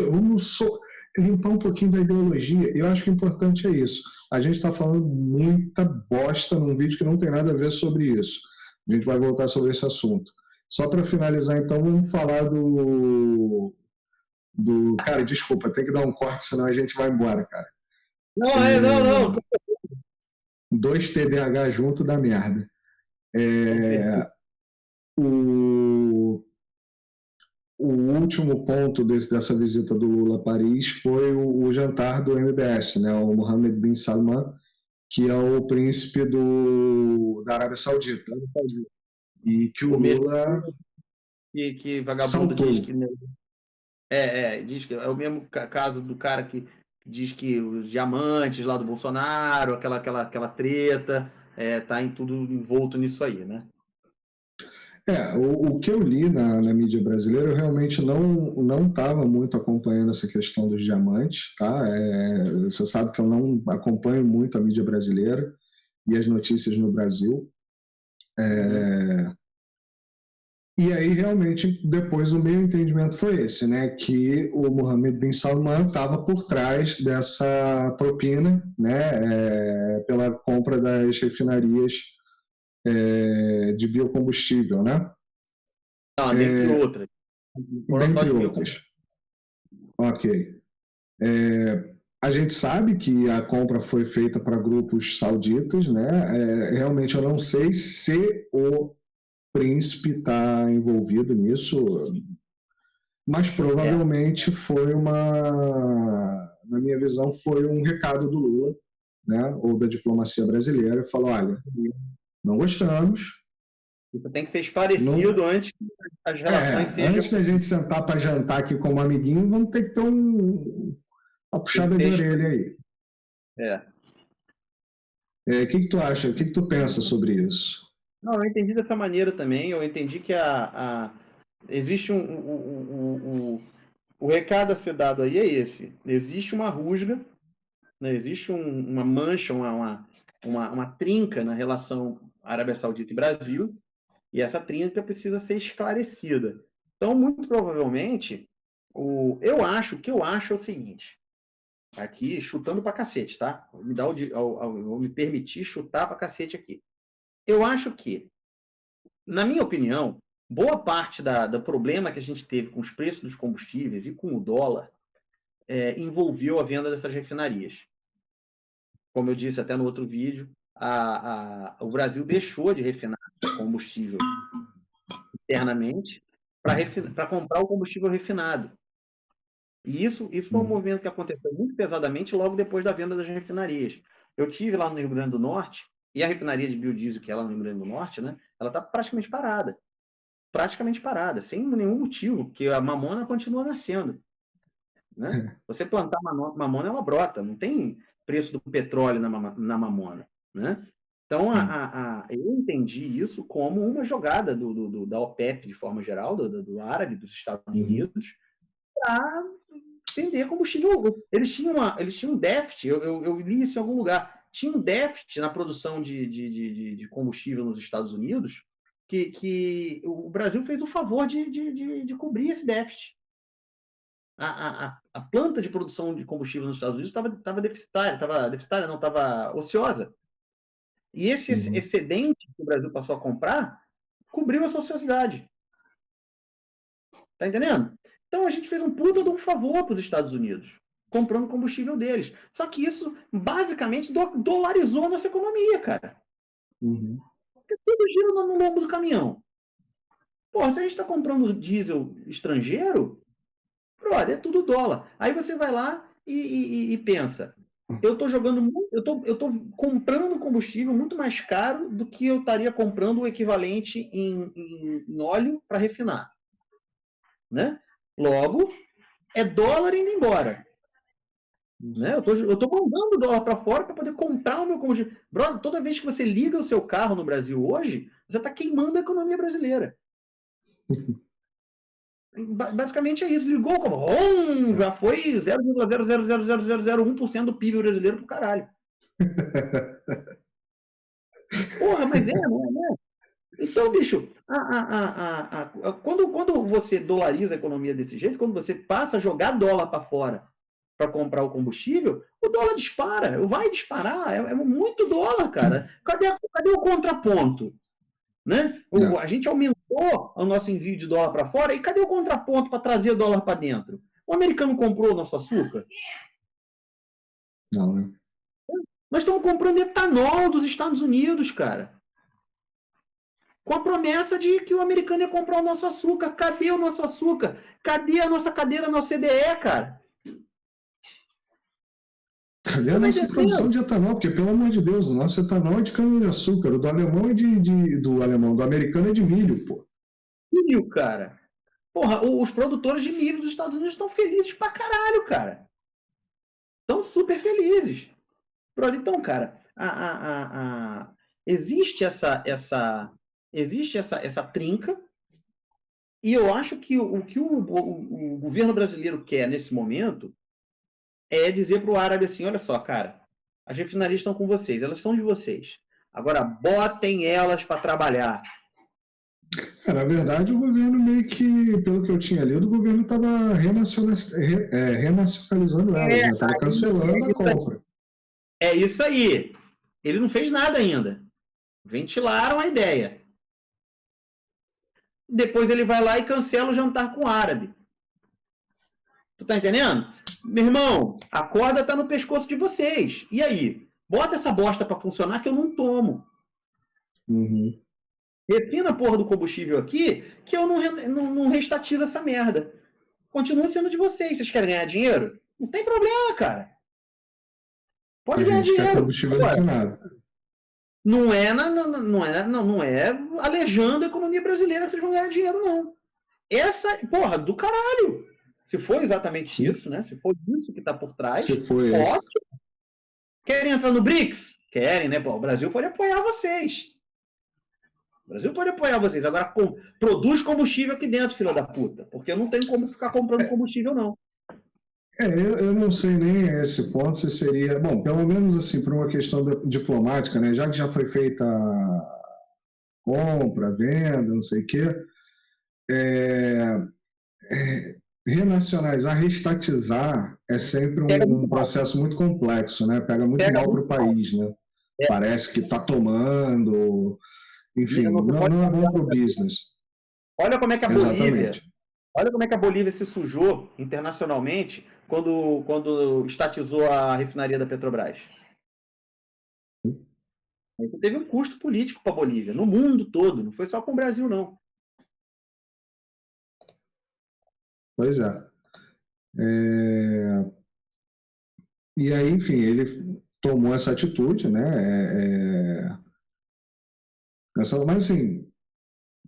limpar um pouquinho da ideologia. Eu acho que o importante é isso. A gente está falando muita bosta num vídeo que não tem nada a ver sobre isso. A gente vai voltar sobre esse assunto. Só para finalizar, então, vamos falar do... Cara, desculpa, tem que dar um corte, senão a gente vai embora, cara. Não. 2 TDAH junto dá merda. O último ponto dessa visita do Lula a Paris foi o jantar do MBS, né, o Mohammed bin Salman, que é o príncipe da Arábia Saudita. E que o Lula... que vagabundo Saltou. diz que... diz que é o mesmo caso do cara que diz que os diamantes lá do Bolsonaro, aquela treta, tá em tudo envolto nisso aí, né? O que eu li na mídia brasileira, eu realmente não estava muito acompanhando essa questão dos diamantes, tá? Você sabe que eu não acompanho muito a mídia brasileira e as notícias no Brasil. E aí, realmente, depois o meu entendimento foi esse, né? Que o Mohammed bin Salman estava por trás dessa propina, né? Pela compra das refinarias de biocombustível, né? Não, dentre outras. Dentre outras. Ok. A gente sabe que a compra foi feita para grupos sauditas, né? Realmente eu não sei se o príncipe está envolvido nisso, mas provavelmente foi na minha visão, foi um recado do Lula, né? Ou da diplomacia brasileira, falou, olha, não gostamos. Isso tem que ser esclarecido antes que as relações sejam... Antes da gente sentar para jantar aqui como amiguinho, vamos ter que ter uma puxada de orelha aí. O que tu acha? O que tu pensa sobre isso? Não, eu entendi dessa maneira também. Eu entendi que existe o recado a ser dado aí é esse. Existe uma rusga, né? Existe uma mancha, uma trinca na relação Arábia Saudita e Brasil, e essa trinca precisa ser esclarecida. Então, muito provavelmente, o que eu acho é o seguinte, aqui chutando pra cacete, tá? Vou me permitir chutar pra cacete aqui. Eu acho que, na minha opinião, boa parte do problema que a gente teve com os preços dos combustíveis e com o dólar envolveu a venda dessas refinarias. Como eu disse até no outro vídeo, o Brasil deixou de refinar combustível internamente para comprar o combustível refinado. E isso foi um movimento que aconteceu muito pesadamente logo depois da venda das refinarias. Eu tive lá no Rio Grande do Norte, e a refinaria de biodiesel que é lá no Rio Grande do Norte, né, ela está praticamente parada, sem nenhum motivo, porque a mamona continua nascendo. Né? Você plantar mamona, ela brota, não tem preço do petróleo na mamona. Né? Então, eu entendi isso como uma jogada da OPEP, de forma geral, do árabe, dos Estados Unidos, para vender combustível. Eles tinham um déficit, eu li isso em algum lugar, tinha um déficit na produção de combustível nos Estados Unidos, que o Brasil fez o favor de cobrir esse déficit. A planta de produção de combustível nos Estados Unidos estava deficitária, não, estava ociosa. E esse excedente que o Brasil passou a comprar cobriu a sua ociosidade. Tá entendendo? Então a gente fez um puta de um favor para os Estados Unidos, comprando combustível deles. Só que isso basicamente dolarizou a nossa economia, cara. Porque tudo gira no lombo do caminhão. Porra, se a gente está comprando diesel estrangeiro, brother, é tudo dólar. Aí você vai lá e pensa, eu estou comprando combustível muito mais caro do que eu estaria comprando o equivalente em óleo para refinar. Né? Logo, é dólar indo embora. Né? Eu estou mandando dólar para fora para poder comprar o meu combustível. Brother, toda vez que você liga o seu carro no Brasil hoje, você está queimando a economia brasileira. Basicamente é isso. Ligou como já foi 0,00001% do PIB brasileiro pro caralho. Porra, mas não é? Então, bicho, quando você dolariza a economia desse jeito, quando você passa a jogar dólar para fora para comprar o combustível, o dólar dispara, vai disparar, é muito dólar, cara. Cadê o contraponto? Né? A gente aumentou o nosso envio de dólar para fora, e cadê o contraponto para trazer o dólar para dentro? O americano comprou o nosso açúcar? Não, né? Nós estamos comprando etanol dos Estados Unidos, cara. Com a promessa de que o americano ia comprar o nosso açúcar. Cadê o nosso açúcar? Cadê a nossa cadeira na OCDE, cara? Cadê a nossa produção de etanol? Porque, pelo amor de Deus, o nosso etanol é de cana-de-açúcar, o do alemão é do americano é de milho, pô. Milho, cara. Porra, os produtores de milho dos Estados Unidos estão felizes pra caralho, cara. Estão super felizes. Então, cara, existe essa trinca, e eu acho que o que o governo brasileiro quer nesse momento é dizer para o árabe assim: olha só, cara, as refinarias estão com vocês, elas são de vocês. Agora, botem elas para trabalhar. Na verdade, o governo meio que, pelo que eu tinha lido, o governo estava renacionalizando elas, né? Estava cancelando a compra. É isso aí. Ele não fez nada ainda. Ventilaram a ideia. Depois ele vai lá e cancela o jantar com o árabe. Tu tá entendendo? Meu irmão, a corda tá no pescoço de vocês. E aí? Bota essa bosta para funcionar que eu não tomo. Uhum. Refina a porra do combustível aqui que eu não restatizo essa merda. Continua sendo de vocês. Vocês querem ganhar dinheiro? Não tem problema, cara. Pode A ganhar gente quer dinheiro. combustível refinado. Não é alejando a economia brasileira que vocês vão ganhar dinheiro, não. Essa, porra, do caralho. Se for exatamente Sim. isso, né? Se for isso que está por trás, Se for ótimo. Querem entrar no BRICS? Querem, né? Pô, o Brasil pode apoiar vocês. O Brasil pode apoiar vocês. Agora, produz combustível aqui dentro, filha da puta. Porque eu não tenho como ficar comprando combustível, não. Eu não sei nem a esse ponto se seria... Bom, pelo menos assim, por uma questão diplomática, né? Já que já foi feita a compra, venda, não sei o quê, renacionalizar, reestatizar é sempre um processo muito complexo, né? Pega muito mal para o país, né? Parece que está tomando... Enfim, não é bom para o business. Olha como é que a Bolívia... Olha como é que a Bolívia se sujou internacionalmente quando estatizou a refinaria da Petrobras. Isso teve um custo político para a Bolívia, no mundo todo, não foi só com o Brasil, não. Pois é. E aí, enfim, ele tomou essa atitude, né? Mas assim,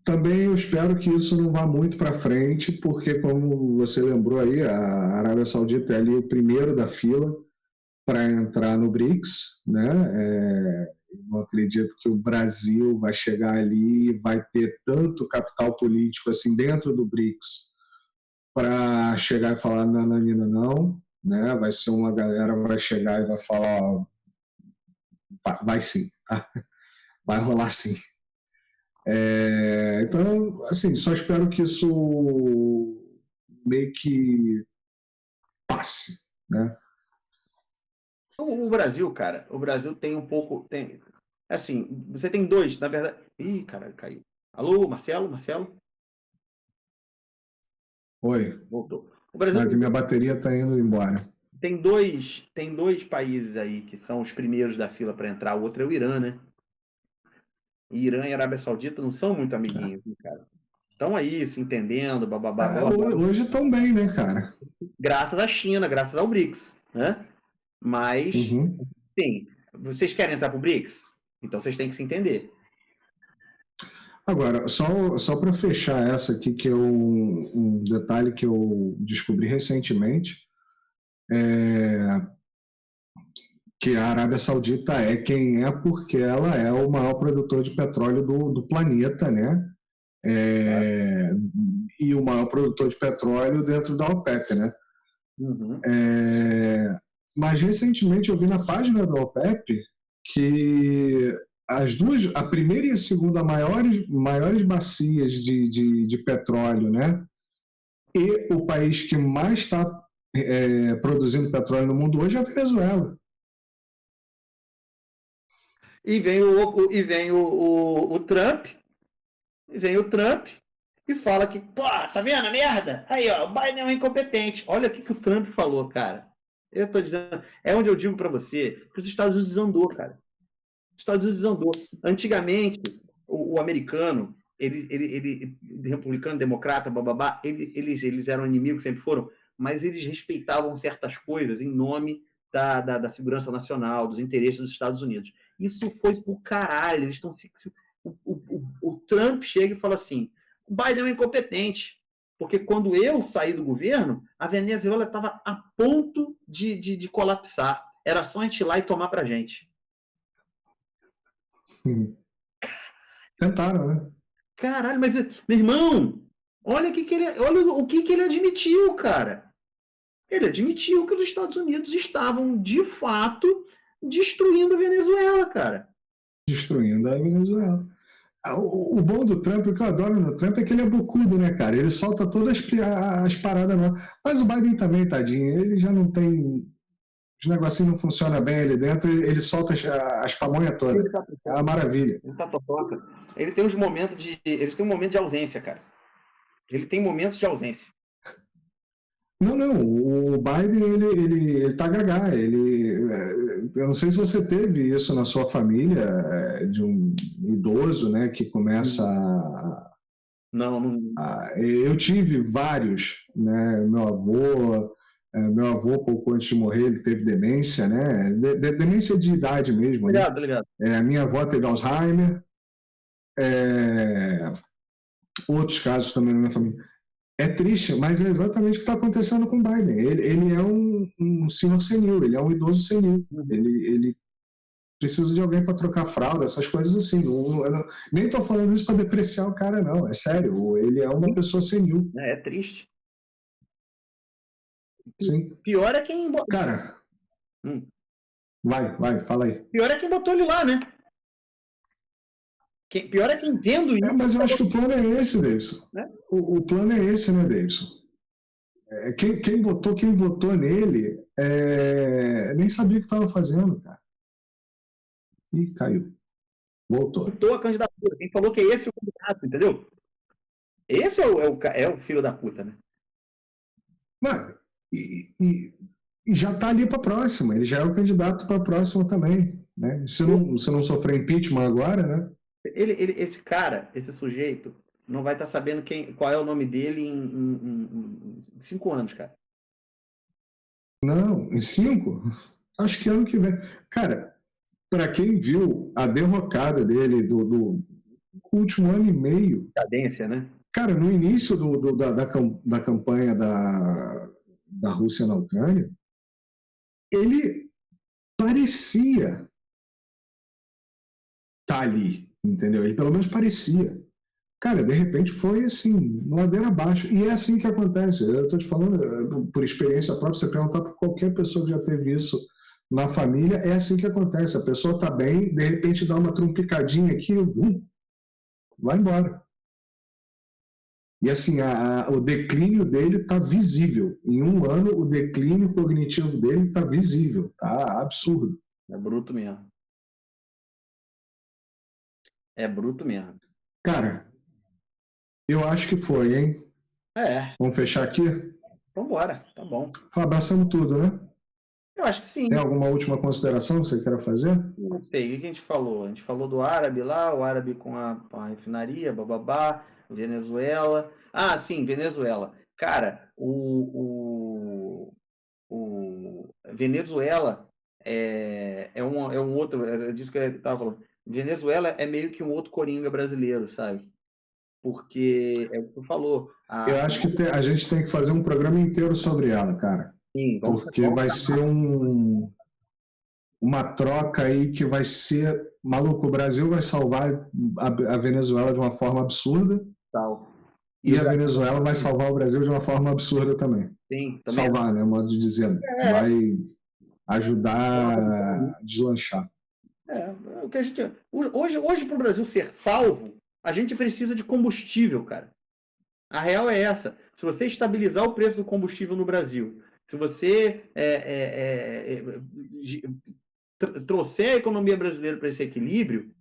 também eu espero que isso não vá muito para frente, porque, como você lembrou aí, a Arábia Saudita é ali o primeiro da fila para entrar no BRICS, né? Não acredito que o Brasil vai chegar ali e vai ter tanto capital político assim dentro do BRICS para chegar e falar nananina não, né? Vai ser uma galera vai chegar e vai falar vai sim, tá? Vai rolar sim. Então, assim, só espero que isso meio que passe, né? O Brasil, cara, o Brasil tem um pouco... assim, você tem dois, na verdade... Ih, caralho, caiu. Alô, Marcelo? Marcelo? Oi. Voltou. O Brasil Que minha bateria está indo embora. Tem dois países aí que são os primeiros da fila para entrar. O outro é o Irã, né? Irã e Arábia Saudita não são muito amiguinhos, cara. Estão aí se entendendo, bababá. Hoje estão bem, né, cara? Graças à China, graças ao BRICS, né? Mas, sim, vocês querem entrar pro BRICS? Então vocês têm que se entender. Agora, só para fechar essa aqui, que é um detalhe que eu descobri recentemente, que a Arábia Saudita é quem é porque ela é o maior produtor de petróleo do planeta, né? E o maior produtor de petróleo dentro da OPEP, né? Uhum. Mas recentemente eu vi na página da OPEP que a primeira e a segunda maiores bacias de petróleo, né? E o país que mais está produzindo petróleo no mundo hoje é a Venezuela. E vem o Trump, e fala que, pô, tá vendo a merda? Aí, ó, o Biden é um incompetente. Olha o que o Trump falou, cara. Eu tô dizendo, é onde eu digo para você que os Estados Unidos desandou, cara. Os Estados Unidos desandou. Antigamente, o americano, ele republicano, democrata, bababá, eles eram inimigos, sempre foram, mas eles respeitavam certas coisas em nome da segurança nacional, dos interesses dos Estados Unidos. Isso foi pro caralho. Eles estão o Trump chega e fala assim: o Biden é um incompetente. Porque quando eu saí do governo, a Venezuela estava a ponto de colapsar. Era só a gente ir lá e tomar pra gente. Tentaram, né? Caralho, mas, meu irmão, olha o que ele admitiu, cara. Ele admitiu que os Estados Unidos estavam, de fato, destruindo a Venezuela, cara. Destruindo a Venezuela. O bom do Trump, o que eu adoro no Trump é que ele é bocudo, né, cara? Ele solta todas as paradas novas. Mas o Biden também, tadinho, ele já não tem. Os negocinhos não funcionam bem ali dentro, ele solta as pamonhas todas. É uma maravilha. Ele tá totoca. Ele tem um momento de ausência, cara. Ele tem momentos de ausência. Não, o Biden, ele tá gagá, eu não sei se você teve isso na sua família, de um idoso, né, que começa Não. Eu tive vários, né, meu avô, pouco antes de morrer, ele teve demência, né, demência de idade mesmo, né? Obrigado. A minha avó teve Alzheimer, outros casos também na minha família. É triste, mas é exatamente o que está acontecendo com o Biden. Ele é um senhor senil, ele é um idoso senil. Ele precisa de alguém para trocar fralda, essas coisas assim. Nem estou falando isso para depreciar o cara, não. É sério, ele é uma pessoa senil. É triste. Sim. Pior é quem... Cara, vai, fala aí. Pior é quem botou ele lá, né? Pior é quem vendo isso. Mas eu acho que o plano é esse, Davidson. O plano é esse, né, Davidson? Quem votou nele nem sabia o que estava fazendo, cara. Ih, caiu. Voltou. Voltou a candidatura. Quem falou que é esse o candidato, entendeu? Esse é o filho da puta, né? Não, e já está ali para a próxima. Ele já é o candidato para a próxima também. Né? Se não sofrer impeachment agora, né? Esse cara, esse sujeito, não vai estar sabendo qual é o nome dele em 5 anos, cara. Não, em 5? Acho que ano que vem. Cara, para quem viu a derrocada dele do último ano e meio. Cadência, né? Cara, no início da campanha da Rússia na Ucrânia, ele parecia estar ali, entendeu? Ele pelo menos parecia. Cara, de repente foi assim, ladeira abaixo. E é assim que acontece. Eu estou te falando por experiência própria, você perguntar para qualquer pessoa que já teve isso na família, é assim que acontece. A pessoa está bem, de repente dá uma trumpicadinha aqui, vai embora. E assim, o declínio dele está visível. Em um ano, o declínio cognitivo dele está visível. Tá absurdo. É bruto mesmo. É bruto mesmo. Cara, eu acho que foi, hein? Vamos fechar aqui? Vambora, tá bom. Abraçamos tudo, né? Eu acho que sim. Tem alguma última consideração que você queira fazer? Não sei, o que a gente falou? A gente falou do árabe lá, o árabe com a refinaria, bababá, Venezuela. Ah, sim, Venezuela. Cara, o Venezuela é um outro, é disso que eu estava falando. Venezuela é meio que um outro coringa brasileiro, sabe? Porque é o que tu falou. Eu acho que a gente tem que fazer um programa inteiro sobre ela, cara. Sim, porque vai ser uma troca aí que vai ser maluco. O Brasil vai salvar a Venezuela de uma forma absurda. Tal. E a Venezuela vai salvar o Brasil de uma forma absurda também. Sim, também. Salvar, né? Modo de dizer. Vai ajudar a deslanchar. O que a gente, hoje para o Brasil ser salvo, a gente precisa de combustível, cara. A real é essa. Se você estabilizar o preço do combustível no Brasil, se você trouxer a economia brasileira para esse equilíbrio,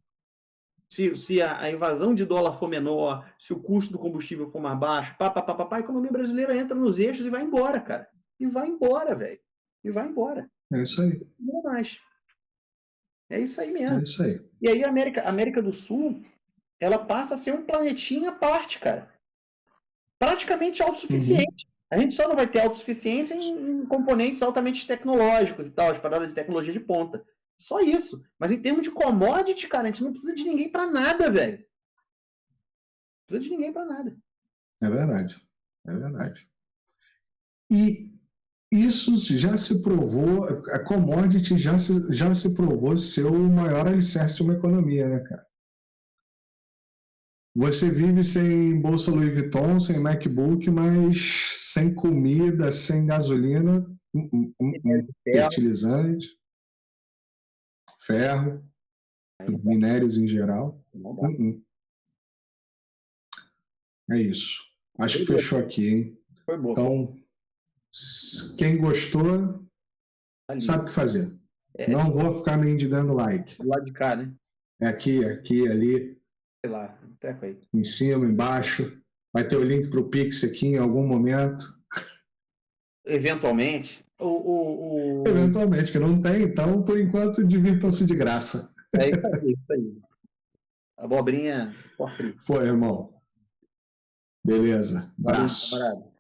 se a invasão de dólar for menor, se o custo do combustível for mais baixo, a economia brasileira entra nos eixos e vai embora, cara. E vai embora, velho. E vai embora. É isso aí. Não mais. É isso aí mesmo. É isso aí. E aí a América do Sul, ela passa a ser um planetinha à parte, cara. Praticamente autossuficiente. A gente só não vai ter autossuficiência em componentes altamente tecnológicos e tal, as paradas de tecnologia de ponta. Só isso. Mas em termos de commodity, cara, a gente não precisa de ninguém para nada, velho. Não precisa de ninguém para nada. É verdade. É verdade. E isso já se provou, a commodity já se provou ser o maior alicerce de uma economia, né, cara? Você vive sem bolsa Louis Vuitton, sem MacBook, mas sem comida, sem gasolina, fertilizante, ferro, minérios em geral. É isso. Acho que fechou aqui, hein? Foi bom. Então, quem gostou, sabe o que fazer. Não vou ficar mendigando like. Do lado de cá, né? É aqui, ali. Sei lá, treco aí. Em cima, embaixo. Vai ter o link para o Pix aqui em algum momento. Eventualmente. Eventualmente, que não tem, então, por enquanto, divirtam-se de graça. É isso aí. Abobrinha for free. Foi, irmão. Beleza. Abraço. Valeu, camarada.